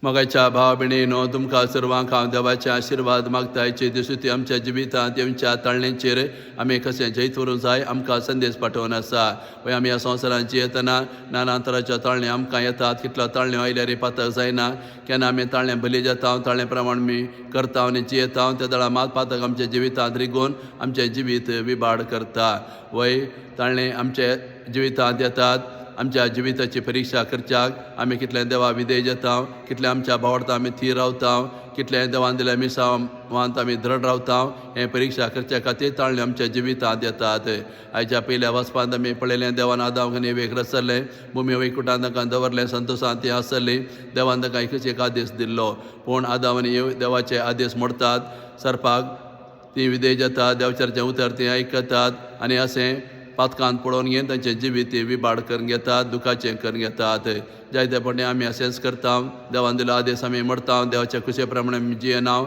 मोगाच्या भाव भयणीनो तुमकां सर्वांक हांव देवाचे आशिर्वाद मागतायचे दिसूती आमच्या जिवितांत देवच्या ताळणेचेर आमी कशें जैत व्हरूंक जाय आमकां संदेश पाठोवन आसा पळय आमी ह्या संवसारांत जियेतना नाना तरांच्या ताळणे आमकां येतात कितलो ताळण्यो आयल्यार पातक जायना केन्ना आमी ताळणे बली जाता ताळणे प्रमाण आमी करता आनी जियेता त्या दळा मात पातक आमच्या जिवितांत रिगून आमचें जिवीत विबाड करता वय ताळणे आमच्या जिवितांत येतात आमच्या जिविताची परीक्षा करच्याक आमी कितलें देवा विधेय जाता कितलें आमच्या भावर्थां आमी थीर रावता कितलें देवान दिल्या मिसांवांत आमी दृढ रावता हें परीक्षा करच्या खातीर ताळणे आमच्या जिवितांत येतात आयच्या पयल्या वचपांत आमी पळयलें देवान आदाम नेवेक रचल्लें भुमी वैकुंठांत ताका दवरलें संतोशांत ती आसली देवान ताका एक आदेश दिल्लो पूण आदाम आनी देवाचे आदेश मोडटात सर्पाक ती विधेय जाता देवचारचें उतर ती आयकतात आनी अशें पातकांत पडोवन घेवन तांचें जिवीत विबाड करून घेतात दुखाचें करून घेतात जायतेपणी आमी अशेंच करता देवान दिलो आदेश आमी मोडटा देवाच्या खुशे प्रमाणे आमी जियेना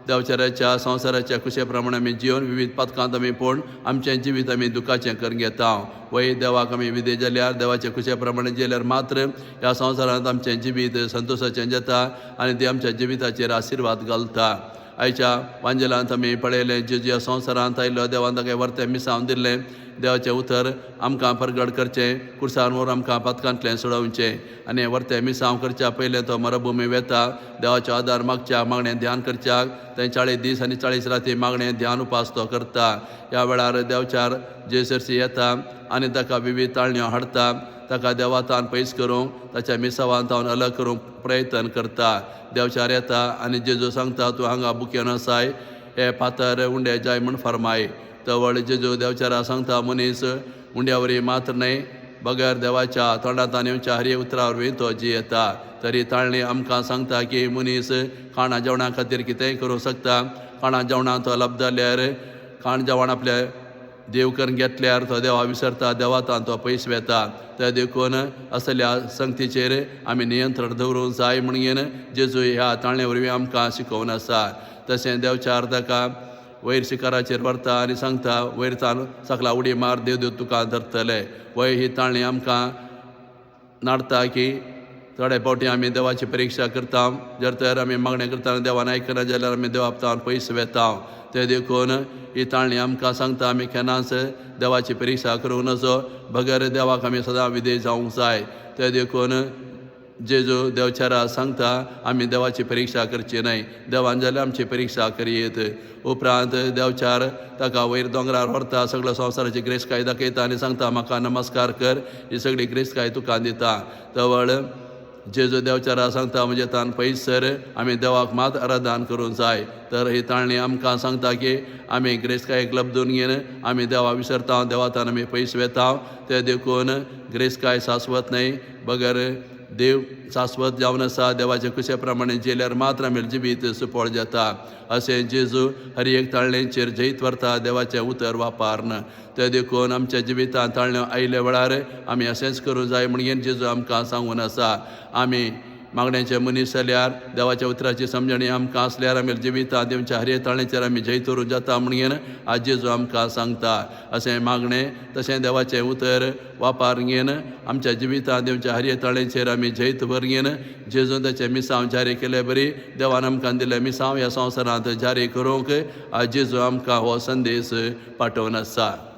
देवचाराच्या संवसाराच्या खुशे प्रमाणे आमी जिवन विविध पातकांत आमी पूण आमचें जिवीत आमी दुखाचें करून घेता वय देवाक आमी विधेय जाल्यार देवाच्या खुशे प्रमाणे जियेल्यार मात्र ह्या संवसारांत आमचें जिवीत संतोशाचें जाता आनी ती आमच्या जिविताचेर आशिर्वाद घालता आयच्या वांजेलांत आमी पळयलें जे संवसारांत आयिल्लो देवान ताका वर्तें मिसांव दिल्लें देवाचें उतर आमकां परगट करचें कुर्सार व्हरून आमकां पातकांतलें सोडोवचें आनी वर्तें मिसांव करच्या पयलें तो मरभुमी वेता देवाचो आदार मागच्या मागणें ध्यान करच्याक थंय 40 दीस आनी 40 राती मागणें ध्यान उपास तो करता ह्या वेळार देवचार जेसरसी येता आनी ताका विविध ताळण्यो हाडटा ताका देवातान पयस करूंक ताच्या मिसांवांतावन अलग करूंक प्रयत्न करता देवचार येता आनी जेजू सांगता तूं हांगा बुकेन आसाय हे फातर उंडे जाय म्हूण फरमाय तवळ जेजू देवचारा सांगता मनीस उंड्यावरी मात्र न्हय बगर देवाच्या तोंडांतल्यान येवच्या हरी उतरावर वयर तो जियेता तरी ताळणी आमकां सांगता की मनीस खाणा जेवणा खातीर कितेंय करूंक शकता खाणा जेवणाक तो लब्ध जाल्यार खाण जेवण आपल्या देव करून घेतल्यार तो देवा विसरता देवातान तो पयस वेता ते देखून असल्या संगतीचेर आमी नियंत्रण दवरूंक जाय म्हणून जेजू ह्या ताळणे वरवीं आमकां शिकोवन आसा तशें देवचार ताका वयर शिकाराचेर व्हरता आनी सांगता वयरतान सकला उडी मार देव देव तुका धरतले वय ही ताळणी आमकां नाडटा की थोडे फावटी आमी देवाची परीक्षा करता जर तर आमी मागणें करतना देवान आयकना जाल्यार आमी देवापतान पयस वेता ते देखून ही ताळणी आमकां सांगता आमी केन्नाच देवाची परीक्षा करूंक नजो बगर देवाक आमी सदां विधेय जावंक जाय ते देखून जेजू देवचारा सांगता आमी देवाची परीक्षा करची न्हय देवान जाल्यार आमची परीक्षा करीत उपरांत देवचार ताका वयर दोंगरार व्हरता सगळो संवसाराची ग्रेसकाय दाखयता आनी सांगता म्हाका नमस्कार कर ही सगळी ग्रेसकाय तुका दिता तवळ जेजू देवचारा सांगता म्हणजे तान पयस सर आमी देवाक मात आराधन करूंक जाय तर ही ताळणी आमकां सांगता की आमी ग्रेसकायेक लबदून घेवन आमी देवा विसरता देवातान आमी पयस वेता ते देखून ग्रेसकाय शाश्वत न्हय बगर देव शाश्वत जावन आसा देवाचे खुशे प्रमाणे जियेल्यार मात्र आमी जिवीत सुपळ जाता अशें जेजू हर एक ताळणेचेर जैत व्हरता देवाचें उतर वापरन ते देखून आमच्या जिवितांत ताळण्यो आयल्या वेळार आमी अशेंच करूं जाय म्हणून जेजू आमकां सांगून आसा आमी मागण्याचे मनीस जाल्यार देवाच्या उतराची समजणी आमकां आसल्यार आमी जिवितांत देवच्या हर एक ताळणेचेर आमी जैत व्हरूं जाता म्हणून आज जेजू आमकां सांगता अशें मागणें तशें देवाचें उतर वापर घेवन आमच्या जिवितांत देवच्या हर एक ताळणेचेर आमी जैत भर घेवन जेजून ताचें मिसांव जारी केले बरी देवान आमकां दिलें मिसांव ह्या संवसारांत जारी करूंक आज जेजू आमकां हो संदेश पाठोवन आसा